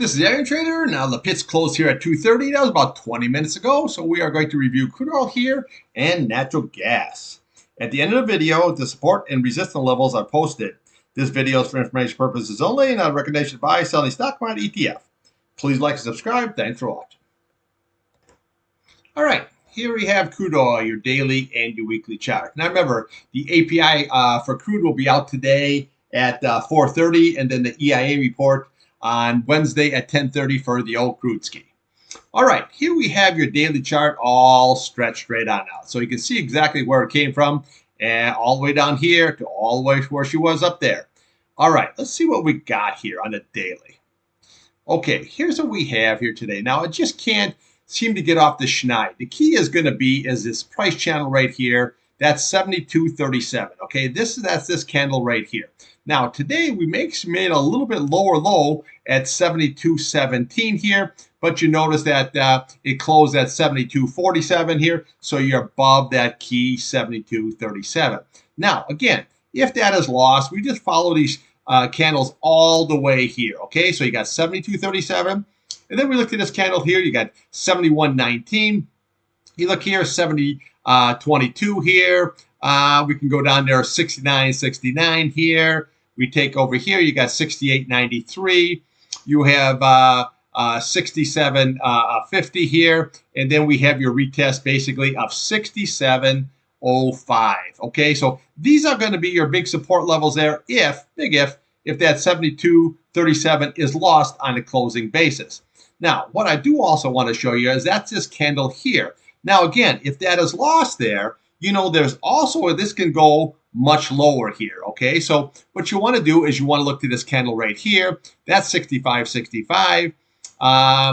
This is Irontrader. Now the pits closed here at 2:30. That was about 20 minutes ago. So we are going to review crude oil here and natural gas. At the end of the video, the support and resistance levels are posted. This video is for information purposes only and not a recommendation to buy, sell any stock market ETF. Please like and subscribe. Thanks for watching. All right. Here we have crude oil, your daily and your weekly chart. Now remember, the API for crude will be out today at 4:30, and then the EIA report on Wednesday at 10:30 for the old crude ski. All right, here we have your daily chart all stretched right on out. So you can see exactly where it came from, and all the way down here to all the way to where she was up there. All right, let's see what we got here on the daily. Okay, here's what we have here today. Now, it just can't seem to get off the schneid. The key is going to be is this price channel right here. That's 72.37. Okay, that's this candle right here. Now today we made a little bit lower low at 72.17 here, but you notice that it closed at 72.47 here, so you're above that key 72.37. Now again, if that is lost, we just follow these candles all the way here. Okay, so you got 72.37. And then we looked at this candle here. You got 71.19. You look here, 70.22 here. We can go down there, 69.69 here. We take over here. You got 68.93. You have 67.50 here. And then we have your retest basically of 67.05. Okay, so these are going to be your big support levels there if that 72.37 is lost on a closing basis. Now, what I do also want to show you is that's this candle here. Now, again, if that is lost there, you know, there's also, this can go much lower here, okay? So what you want to do is you want to look to this candle right here. That's 65.65.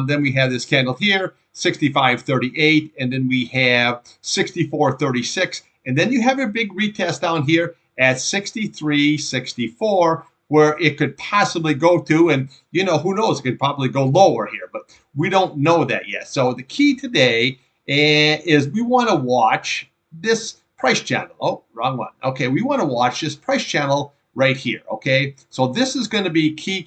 Then we have this candle here, 65.38. And then we have 64.36. And then you have your big retest down here at 63.64. Where it could possibly go to, and you know, who knows, it could probably go lower here, but we don't know that yet. So the key today is we want to watch this price channel. Oh, wrong one. Okay, we want to watch this price channel right here. Okay, so this is going to be key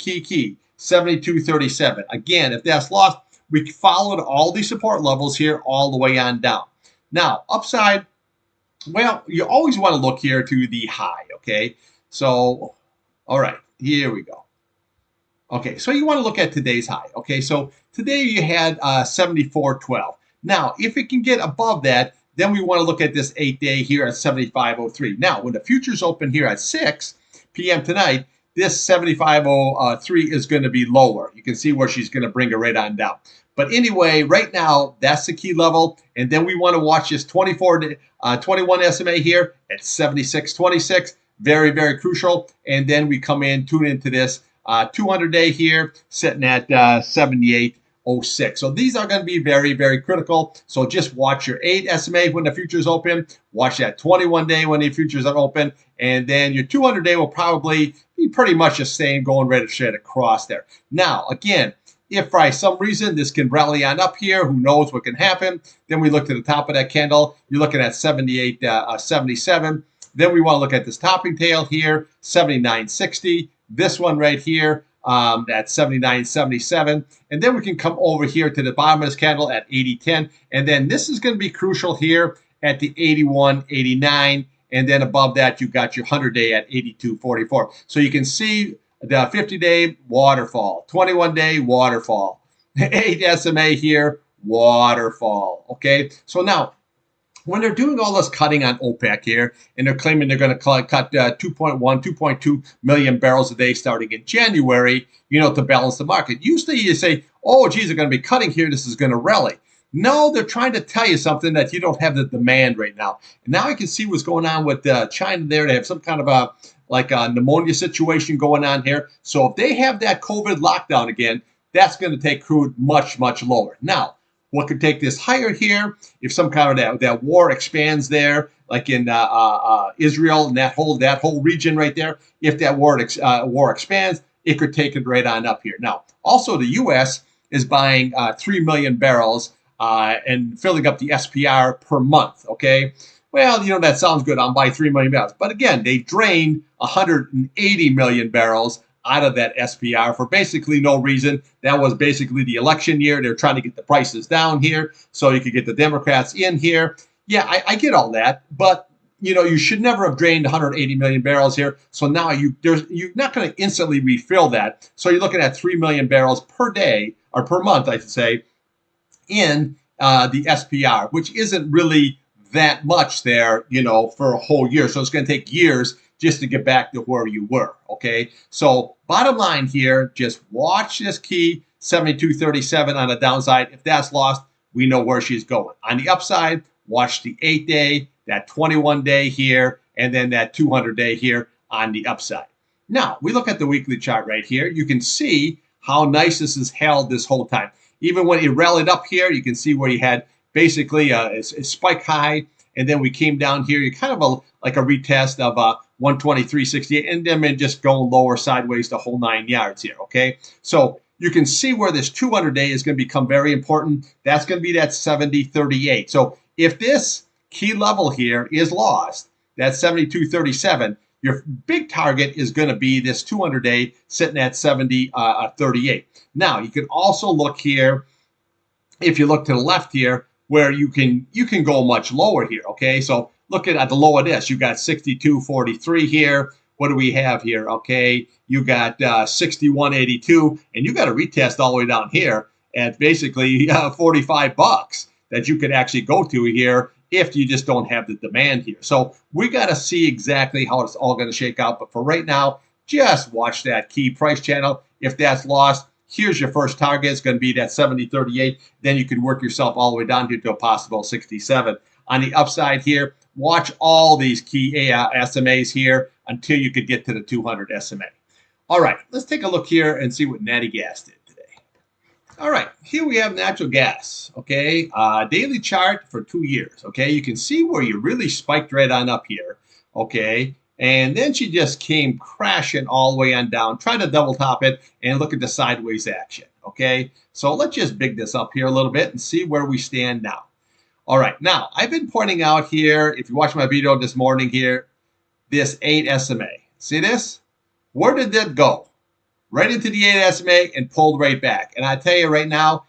72.37. Again, if that's lost, we followed all these support levels here all the way on down. Now upside, well, you always want to look here to the high. Okay, so all right, here we go. Okay, so you want to look at today's high. Okay, so today you had 74.12. Now, if it can get above that, then we want to look at this 8-day here at 75.03. Now, when the futures open here at 6 p.m. tonight, this 75.03 is going to be lower. You can see where she's going to bring it right on down. But anyway, right now, that's the key level. And then we want to watch this 21 SMA here at 76.26. Very, very crucial. And then we come in, tune into this 200-day here, sitting at 78.06. So these are going to be very, very critical. So just watch your 8 SMA when the futures open. Watch that 21-day when the futures are open. And then your 200-day will probably be pretty much the same, going right straight across there. Now, again, if for some reason this can rally on up here, who knows what can happen. Then we look to the top of that candle. You're looking at 78.77. Then we want to look at this topping tail here, 79.60. This one right here, at 79.77. And then we can come over here to the bottom of this candle at 80.10. And then this is going to be crucial here at the 81.89. And then above that, you got your 100-day at 82.44. So you can see the 50-day waterfall, 21-day waterfall, 8 SMA here, waterfall. Okay, so now, when they're doing all this cutting on OPEC here, and they're claiming they're going to cut 2.2 million barrels a day starting in January, you know, to balance the market. Usually you say, oh, geez, they're going to be cutting here. This is going to rally. No, they're trying to tell you something that you don't have the demand right now. And now I can see what's going on with China there. They have some kind of a pneumonia situation going on here. So if they have that COVID lockdown again, that's going to take crude much, much lower. Now, what could take this higher here? If some kind of that war expands there, like in Israel and that whole region right there, if that war expands, it could take it right on up here. Now, also the U.S. is buying 3 million barrels and filling up the SPR per month. Okay, well, you know, that sounds good. I'll buy 3 million barrels, but again, they drained 180 million barrels out of that SPR for basically no reason. That was basically the election year. They're trying to get the prices down here so you could get the Democrats in here. Yeah, I get all that, but you should never have drained 180 million barrels here. So now you're not going to instantly refill that. So you're looking at 3 million barrels per day or per month, I should say, in the SPR, which isn't really that much there, for a whole year. So it's going to take years just to get back to where you were. Okay. So bottom line here, just watch this key 72.37 on the downside. If that's lost, we know where she's going. On the upside, watch the 8-day, that 21-day here, and then that 200-day here on the upside. Now, we look at the weekly chart right here. You can see how nice this is held this whole time. Even when it rallied up here, you can see where you had basically a spike high, and then we came down here. You kind of like a retest of 123.68, and then just going lower sideways the whole 9 yards here, okay? So you can see where this 200-day is going to become very important. That's going to be that 70.38. So if this key level here is lost, that 72.37, your big target is going to be this 200-day sitting at 70.38. Now, you can also look here, if you look to the left here, where you can go much lower here, okay? So look at the low of this. You got 62.43 here. What do we have here? Okay, you got 61.82, and you got a retest all the way down here at basically $45 that you could actually go to here if you just don't have the demand here. So we got to see exactly how it's all going to shake out. But for right now, just watch that key price channel. If that's lost, here's your first target. It's going to be that 70.38. Then you can work yourself all the way down here to a possible 67. On the upside here, watch all these key SMAs here until you could get to the 200 SMA. All right, let's take a look here and see what natty gas did today. All right, here we have natural gas, okay? Daily chart for 2 years, okay? You can see where you really spiked right on up here, okay? And then she just came crashing all the way on down, tried to double top it, and look at the sideways action, okay? So let's just big this up here a little bit and see where we stand now. All right, now, I've been pointing out here, if you watched my video this morning here, this 8 SMA. See this? Where did that go? Right into the 8 SMA and pulled right back. And I tell you right now,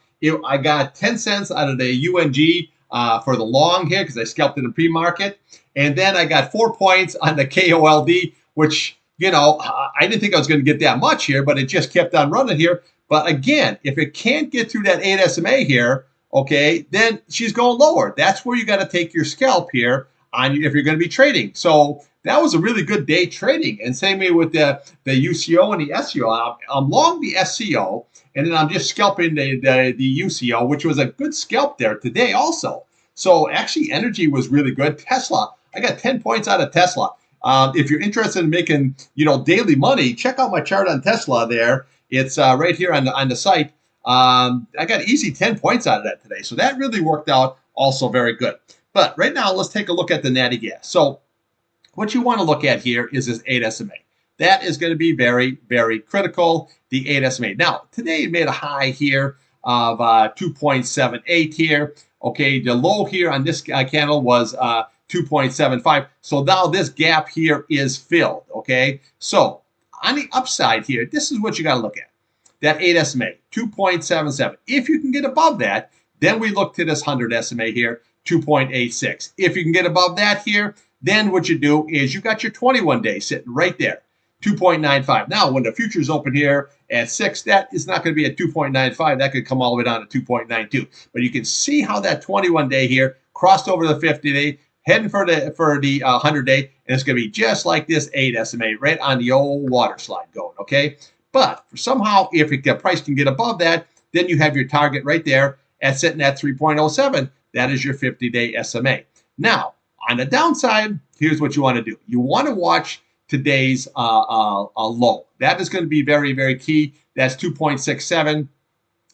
I got 10 cents out of the UNG for the long here because I scalped it in pre-market. And then I got 4 points on the KOLD, which, I didn't think I was going to get that much here, but it just kept on running here. But again, if it can't get through that 8 SMA here, okay, then she's going lower. That's where you got to take your scalp here if you're going to be trading. So that was a really good day trading. And same way with the UCO and the SCO. I'm long the SCO, and then I'm just scalping the UCO, which was a good scalp there today also. So actually energy was really good. Tesla, I got 10 points out of Tesla. If you're interested in making daily money, check out my chart on Tesla there. It's right here on the site. I got easy 10 points out of that today. So that really worked out also very good. But right now, let's take a look at the natty gas. So what you want to look at here is this 8 SMA. That is going to be very, very critical, the 8 SMA. Now, today it made a high here of 2.78 here. Okay, the low here on this candle was 2.75. So now this gap here is filled, okay? So on the upside here, this is what you got to look at. That 8 SMA, 2.77. If you can get above that, then we look to this 100 SMA here, 2.86. If you can get above that here, then what you do is you got your 21-day sitting right there, 2.95. Now, when the futures open here at 6, that is not going to be at 2.95. That could come all the way down to 2.92. But you can see how that 21-day here crossed over the 50-day, heading for the 100-day, and it's going to be just like this 8 SMA right on the old water slide going, okay? But somehow, if the price can get above that, then you have your target right there sitting at 3.07. That is your 50-day SMA. Now, on the downside, here's what you want to do. You want to watch today's low. That is going to be very, very key. That's 2.67.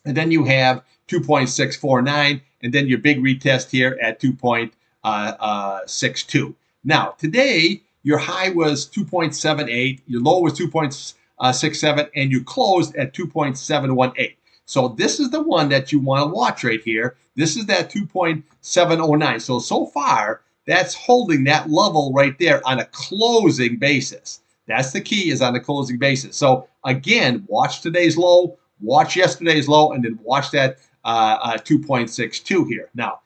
And then you have 2.649. And then your big retest here at 2.62. Now, today, your high was 2.78. Your low was 2.67. And you closed at 2.718. So this is the one that you want to watch right here. This is that 2.709. So far, that's holding that level right there on a closing basis. That's the key, is on the closing basis. So again, watch today's low, watch yesterday's low, and then watch that 2.62 here. Now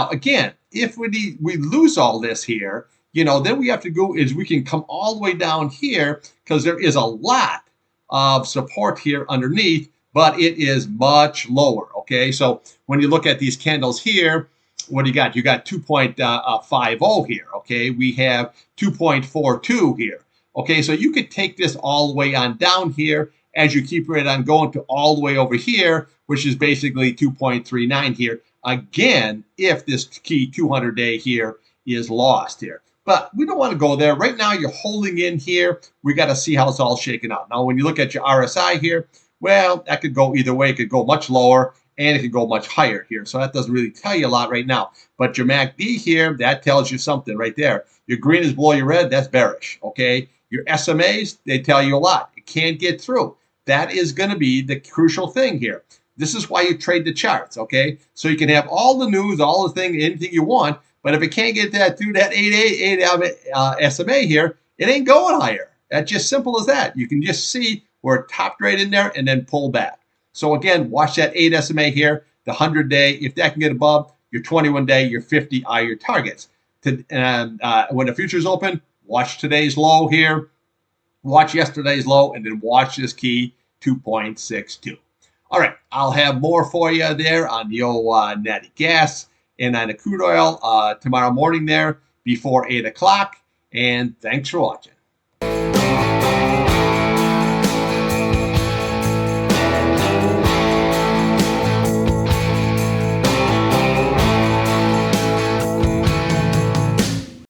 again, if we lose all this here, then we have to go is we can come all the way down here because there is a lot of support here underneath, but it is much lower. Okay, so when you look at these candles here, what do you got? You got 2.50 here. Okay, we have 2.42 here. Okay, so you could take this all the way on down here as you keep it on going to all the way over here, which is basically 2.39 here. Again, if this key 200-day here is lost here. But we don't want to go there. Right now, you're holding in here. We got to see how it's all shaken out. Now, when you look at your RSI here, well, that could go either way. It could go much lower and it could go much higher here. So that doesn't really tell you a lot right now. But your MACD here, that tells you something right there. Your green is below your red, that's bearish, okay? Your SMAs, they tell you a lot. It can't get through. That is going to be the crucial thing here. This is why you trade the charts, okay? So you can have all the news, all the things, anything you want, but if it can't get that through that 8 SMA here, it ain't going higher. That's just simple as that. You can just see where it topped right in there and then pull back. So again, watch that 8 SMA here, the 100-day. If that can get above, your 21-day, your 50 are your targets. When the future's open, watch today's low here, watch yesterday's low, and then watch this key 2.62. All right, I'll have more for you there on the old natty gas and on the crude oil tomorrow morning there before 8 o'clock. And thanks for watching.